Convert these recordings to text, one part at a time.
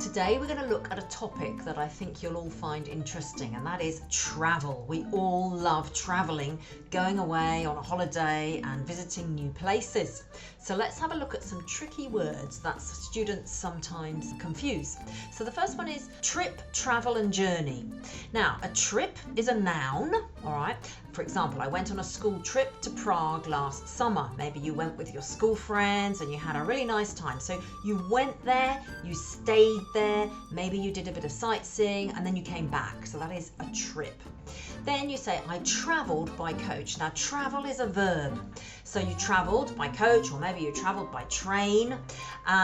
today we're going to look at a topic that I think you'll all find interesting, and that is travel. We all love traveling, going away on a holiday and visiting new places. So let's have a look at some tricky words that students sometimes confuse. So the first one is trip, travel and journey. Now, a trip is a noun, all right? For example, I went on a school trip to Prague last summer. Maybe you went with your school friends and you had a really nice time. So you went there, you stayed there, maybe you did a bit of sightseeing and then you came back. So that is a trip. Then you say, I travelled by coach. Now, travel is a verb. So you travelled by coach, or maybe you travelled by train.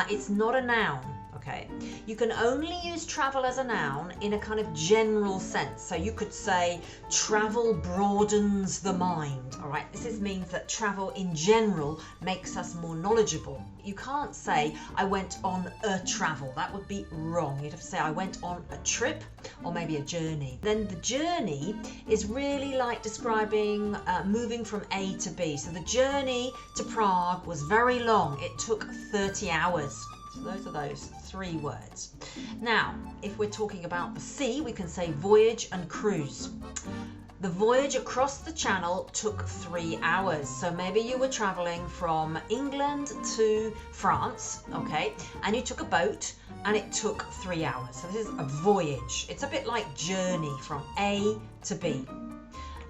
It's not a noun. Okay, you can only use travel as a noun in a kind of general sense. So you could say travel broadens the mind. All right, this means that travel in general makes us more knowledgeable. You can't say I went on a travel. That would be wrong. You'd have to say I went on a trip or maybe a journey. Then the journey is really like describing moving from A to B. So the journey to Prague was very long. It took 30 hours. So those are those three words. Now, if we're talking about the sea, we can say voyage and cruise. The voyage across the channel took 3 hours. So maybe you were traveling from England to France, okay, and you took a boat and it took 3 hours. So this is a voyage. It's a bit like journey from A to B.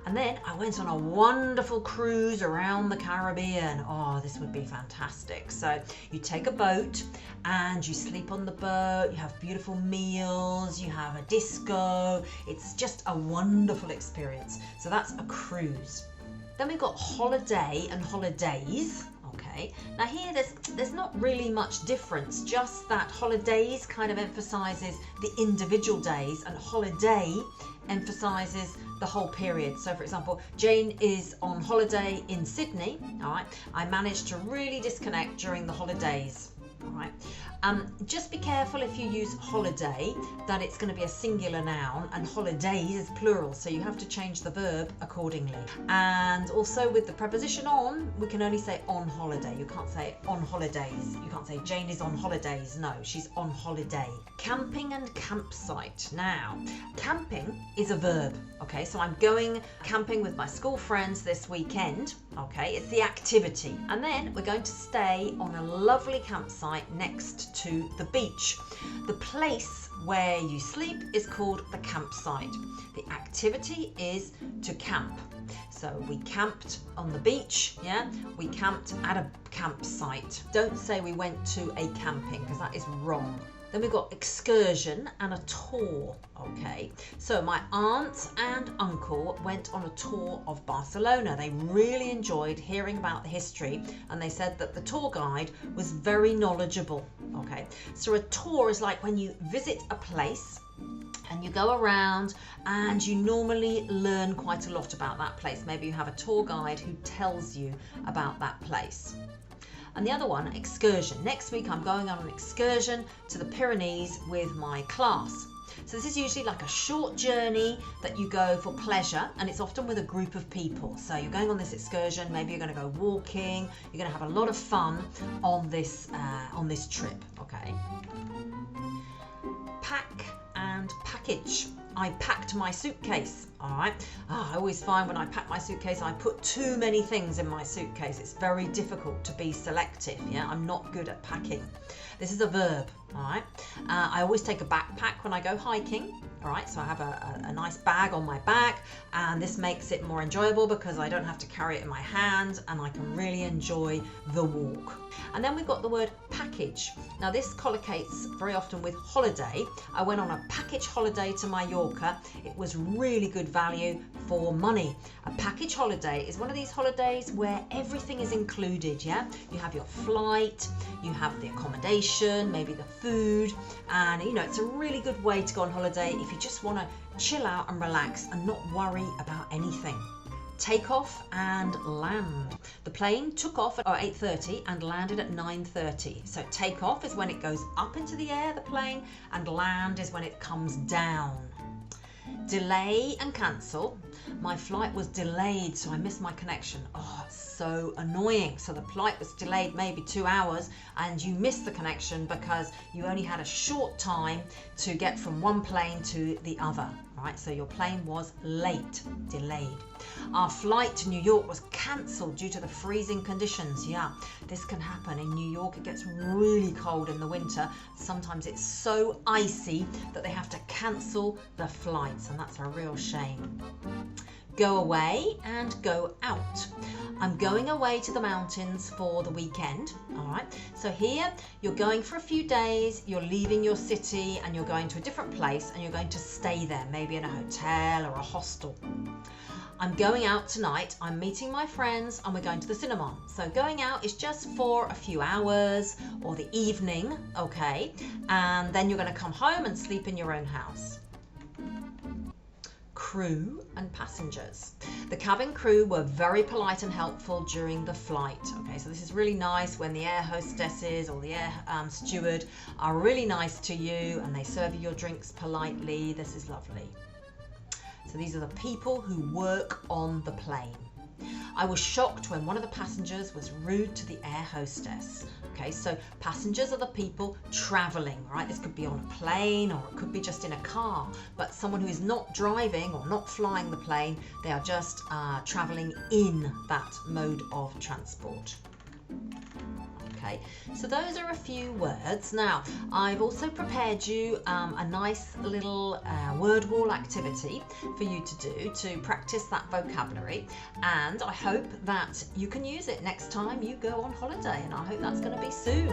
And then I went on a wonderful cruise around the Caribbean. Oh, this would be fantastic. So you take a boat and you sleep on the boat, you have beautiful meals, you have a disco. It's just a wonderful experience. So that's a cruise. Then we've got holiday and holidays. Okay, now here there's not really much difference, just that holidays kind of emphasizes the individual days and holiday emphasizes the whole period. So for example, Jane is on holiday in Sydney. All right, I managed to really disconnect during the holidays. All right, just be careful if you use holiday that it's going to be a singular noun and holidays is plural, so you have to change the verb accordingly. And also with the preposition on, we can only say on holiday. You can't say on holidays. You can't say Jane is on holidays. No, she's on holiday. Camping and campsite. Now, camping is a verb. Okay, so I'm going camping with my school friends this weekend. Okay, it's the activity. And then we're going to stay on a lovely campsite next to the beach. The place where you sleep is called the campsite. The activity is to camp. So we camped on the beach, yeah? We camped at a campsite. Don't say we went to a camping because that is wrong. Then we've got excursion and a tour, okay? So my aunt and uncle went on a tour of Barcelona. They really enjoyed hearing about the history and they said that the tour guide was very knowledgeable, okay? So a tour is like when you visit a place and you go around and you normally learn quite a lot about that place. Maybe you have a tour guide who tells you about that place. And the other one, excursion. Next week I'm going on an excursion to the Pyrenees with my class. So this is usually like a short journey that you go for pleasure, and it's often with a group of people. So you're going on this excursion, maybe you're going to go walking, you're going to have a lot of fun on this trip, okay? Pack and package. I packed my suitcase, all right? I always find when I pack my suitcase, I put too many things in my suitcase. It's very difficult to be selective, yeah? I'm not good at packing. This is a verb, all right? I always take a backpack when I go hiking, all right? So I have a nice bag on my back, and this makes it more enjoyable because I don't have to carry it in my hand and I can really enjoy the walk. And then we've got the word package. Now this collocates very often with holiday. I went on a package holiday to Mallorca. It was really good value for money. A package holiday is one of these holidays where everything is included, yeah? You have your flight, you have the accommodation, maybe the food, and you know, it's a really good way to go on holiday if you just want to chill out and relax and not worry about anything. Take off and land. The plane took off at 8:30 and landed at 9:30. So take off is when it goes up into the air, the plane, and land is when it comes down. delay and cancel. My flight was delayed, so I missed my connection. Oh, it's so annoying. So the flight was delayed maybe 2 hours and you missed the connection because you only had a short time to get from one plane to the other, right? So your plane was late, delayed. Our flight to New York was cancelled due to the freezing conditions. Yeah, this can happen in New York. It gets really cold in the winter. Sometimes it's so icy that they have to cancel the flights, and that's a real shame. Go away and go out. I'm going away to the mountains for the weekend. All right, so here you're going for a few days, you're leaving your city and you're going to a different place and you're going to stay there, maybe in a hotel or a hostel. I'm going out tonight, I'm meeting my friends and we're going to the cinema. So going out is just for a few hours or the evening, okay? And then you're going to come home and sleep in your own house. Crew and passengers. The cabin crew were very polite and helpful during the flight. Okay, so this is really nice when the air hostesses or the air steward are really nice to you and they serve you your drinks politely. This is lovely. So these are the people who work on the plane. I was shocked when one of the passengers was rude to the air hostess. Okay, so passengers are the people traveling, right? This could be on a plane or it could be just in a car, but someone who is not driving or not flying the plane, they are just traveling in that mode of transport. Okay, so those are a few words. Now, I've also prepared you a nice little word wall activity for you to do to practice that vocabulary, and I hope that you can use it next time you go on holiday, and I hope that's going to be soon.